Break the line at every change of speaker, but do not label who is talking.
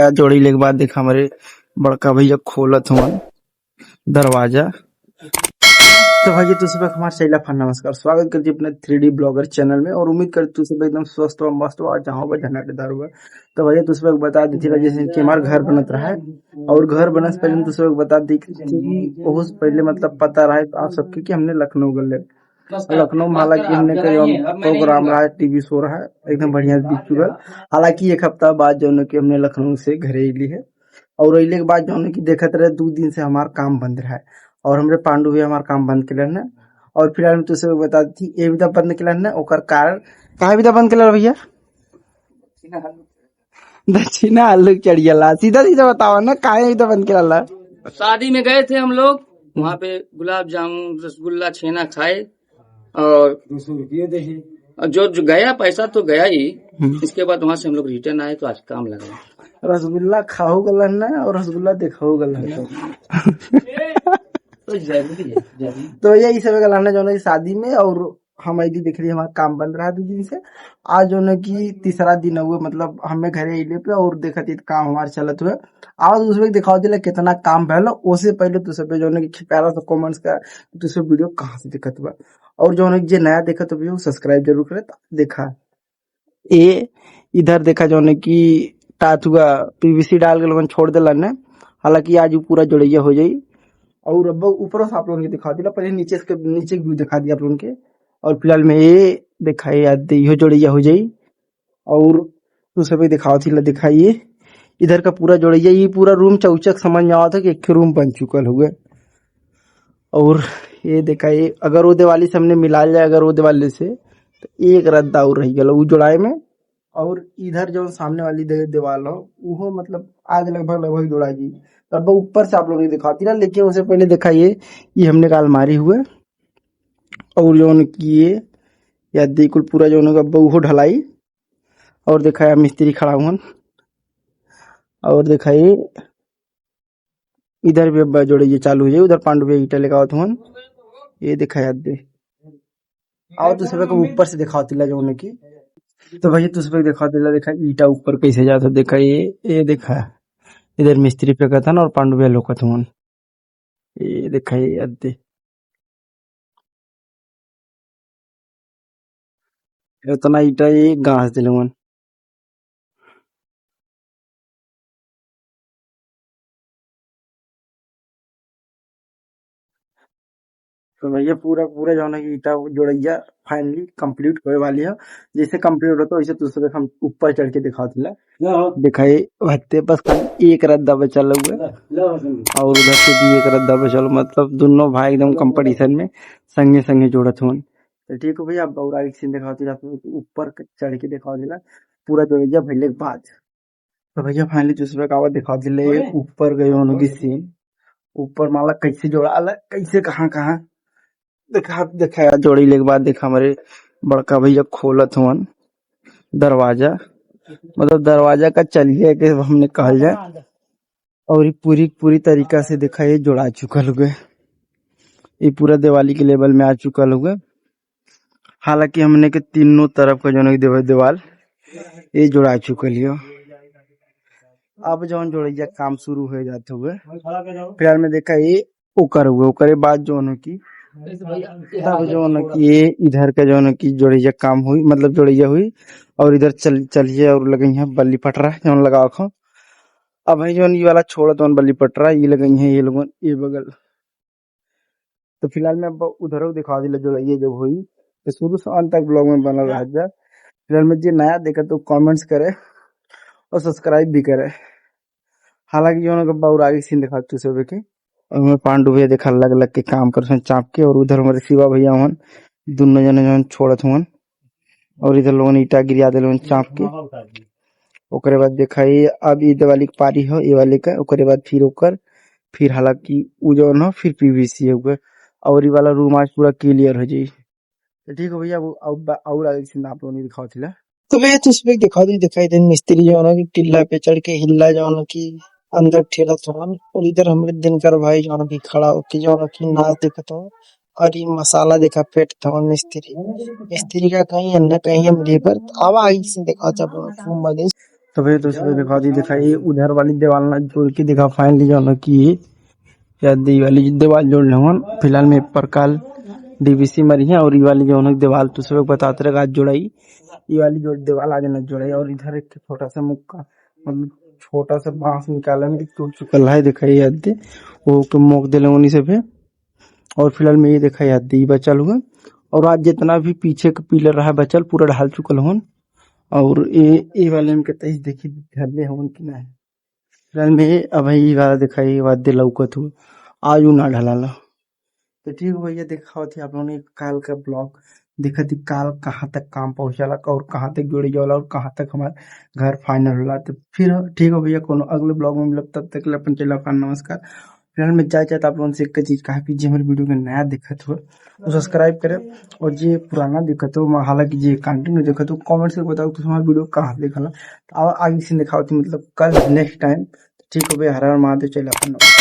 दिखाया जोड़ी ले के बाद देखा हमारे बड़का भैया खोलत हुआ दरवाजा। तो भाई तू सब हमारे चैनल पर नमस्कार, स्वागत करती अपने 3D ब्लॉगर चैनल में और उम्मीद कर तू सब एकदम स्वस्थ और मस्त हो और जहाँ झनाटेदार हुआ। तो भैया तू सब बता दी थी जैसे कि हमारा घर बनत रहा है और घर बनने से पहले तू सब बता दी कि बहुत पहले मतलब पता रहा है तो आप सबके कि हमने लखनऊ गए लखनऊ में। हालांकि हमने कहीं प्रोग्राम रहा है, टीवी शो रहा है, एकदम बढ़िया बीत चुका। हालांकि एक हफ्ता बाद जो है कि हमने लखनऊ से घरे ली है और अले के बाद जो है कि देखते रहे 2 दिन से हमारा काम बंद रहा है और हमरे पांडु भी हमारा काम बंद के लिए और फिलहाल में तुझसे बता दी ये विधा बंद के लिए ओकर कारण कहाँ विधा बंद के भैया दक्षिणा आलू चढ़िया सीधा सीधा बताओ ना कहाँ विधा बंद के ला।
शादी में गए थे हम लोग, वहाँ पे गुलाब जामुन रसगुल्ला छेना खाए और जो गया पैसा तो गया ही। इसके बाद वहाँ से हम लोग रिटर्न आए तो आज काम लगा।
रसगुल्ला खाओ गलन ना और रसगुल्ला दिखाओ गलन तो यही सब गलाना जो है शादी में। और हम आई देख रही हमारा काम बंद रहा 2 दिन से। आज जो है कि तीसरा दिन हुआ, मतलब हमें घरे अले पे और देखा थी काम हमारे चलत हुए। आज उसमें दिखाओ दिला कितना काम भैल। उससे पहले तो सब जो है कि प्यारा सा कमेंट्स का तो सब वीडियो कहाँ से दिखत हुआ और जो है जो नया देखा तो भी सब्सक्राइब जरूर करे। देखा ये इधर देखा जो है कि टाट हुआ पीवीसी डाल के लोगन छोड़ दिला ने। हालांकि आज पूरा जोड़िया हो जाये और अब ऊपर से आप लोगों ने दिखा दिया, पहले नीचे की व्यू दिखा दिया आप लोगों के। और फिलहाल में ये दिखाई यो जोड़िया हो जाई और तू सब दिखाइए इधर का पूरा जोड़िया। ये पूरा रूम चौचक समझ में आता कि एक रूम बन चुकल हुआ। और ये दिखाइए अगर वो दिवाली से हमने मिला जाए अगर वो दिवाली से तो एक रद्दा और रही गया वो जोड़ाए में। और इधर जो सामने वाली दीवार हो वो मतलब आज लगभग जोड़ा जी तब ऊपर से आप लोग दिखाती ना। लेकिन उससे पहले दिखाइए ये हमने का अलमारी हुआ और जो किए या देखुल पूरा जो वो ढलाई और दिखाया मिस्त्री खड़ा हुआ और दिखाइए इधर भी जोड़े ये चालू हो जाए। उधर पांडु भी ईटा लगा हुआ ये दिखाया दे और दूसरे को ऊपर से दिखाओ तिला जो की। तो भैया दूसरे दिखाओ तिला देखा ईटा ऊपर कैसे जाता देखा ये देखा इधर मिस्त्री पे कथन और पांडु भी लोकत हुआ ये दिखाइए अद्दे इतना ईटा ये घास दिले मन। तो भैया पूरा पूरा जो है कि ईटा जोड़ैया फाइनली कंप्लीट होने वाली है। जैसे कंप्लीट होता है वैसे दूसरे हम ऊपर चढ़ के दिखाए हत्ते बस एक रद्दा बचल हुआ और उधर से भी एक रद्दा बचल। मतलब दोनों भाई एकदम कंपटीशन में संगे संगे जोड़त हुआ। तो ठीक है भैया अब और आगे सीन दिखाओ ऊपर चढ़ के दिखाओ दिला पूरा जोड़ैया भैले के बाद। तो भैया फाइनली दूसरे का आवाज दिखा दिले ऊपर गए उनकी सीन ऊपर माला कैसे जोड़ा कैसे कहाँ कहाँ देखा जोड़ी ले के बाद देखा हमारे बड़का भैया खोलत हुआ दरवाजा। मतलब दरवाजा का चलिए के हमने कहल जाए और ये पूरी तरीका से देखा ये जोड़ा चुकल हुए। ये पूरा दिवाली के लेवल में आ चुकल हुए। हालांकि हमने के तीनों तरफ का जो दीवार ये जोड़ा चुकल है। अब जो जोड़िया काम शुरू हो जाते हुए फिलहाल में देखा ये ओकर हुए ओकरे बाद जो की तब जो ये इधर का जो की जोड़िया काम हुई मतलब जोड़िया हुई और इधर चलिए और लगे हैं बल्ली पटरा जो लगा खो। अब भाई जो ये वाला छोड़ तो बल्ली पटरा ये लगे हैं ये लोग ये बगल। तो फिलहाल में उधर दिखा दिला जो ये जब हुई तो शुरू से अंत तक ब्लॉग में बना रह जा। फिलहाल में जो नया देखा तो कमेंट्स करे और सब्सक्राइब भी करे। हालांकि जो बहुत आगे सीन दिखा तू सब के और पांडु भैया देखा अलग अलग के काम कर चाप के और उधर हमारे शिवा भैया हुन दोनों जने जो छोड़त हुन और इधर लोगन ईटा गिरा दिल चाप के। ओकरे बाद देखा ये अब ये दिवाली की पारी हो ये वाले का ओकरे बाद फिर ओकर फिर हालांकि उ जो हो फिर पीवीसी हो और ये वाला रूम आज पूरा क्लियर हो जाये। तो ठीक है भैया और आगे सीन आप लोगों ने दिखाओ थिला। तो मैं तो उसमें दिखाई दे मिस्त्री जो है टिल्ला पे चढ़ के हिल्ला जो की अंदर ठेला थोन और इधर हमारे दिनकर भाई जो की खड़ा होके जो की नाच देखत हो और ये मसाला देखा पेट था मिस्त्री का कहीं अन्य कहीं हम लेबर अब आगे से देखा जब खूब मजे। तो भैया दोस्तों दिखा दी, दिखाई उधर वाली दीवार ना जोड़ के दिखा फाइनली जो ना की या दी वाली दीवार जोड़ ले फिलहाल में पर कल डीवीसी मरी है और ये वाली जो है दीवार तो सब बताते रहे आज जोड़ाई, ये वाली जो दीवार आज न जोड़ाई और इधर एक छोटा सा मुक्का मतलब छोटा सा बांस निकाला में टूट चुकल है दिखाई याद दे वो के मोक दिले उन्हीं से भी और फिलहाल में ये दिखाई याद दी बचल हुआ और आज जितना भी पीछे का पिलर रहा बचल पूरा ढाल चुकल हन और ये वाले में कहते देखी ढले हन कि ना फिलहाल में अब ये वाला दिखाई वाद्य लौकत हुआ आज ना ढलाला। तो ठीक है भैया, देखा थी आप लोगों ने काल का ब्लॉग देखा थी काल कहाँ तक काम पहुंचाला और कहाँ तक जुड़ी जाला और कहाँ तक हमारा घर फाइनल होला। तो फिर ठीक है भैया, कोनो अगले ब्लॉग में मिलब, तब तक के लिए अपन चला का नमस्कार। फिलहाल में जाए चाहता आप लोगों से एक चीज कहा कि जो हमारे वीडियो में नया दिक्कत हो तो सब्सक्राइब करें और जो पुराना दिक्कत हो हालांकि जो कंटिन्यू दिक्कत हो कमेंट से बताओ कि हमारा वीडियो कहाँ देखा तो आगे से दिखाओ मतलब कल नेक्स्ट टाइम। ठीक हो भैया, हर हर महादेव, चला अपन।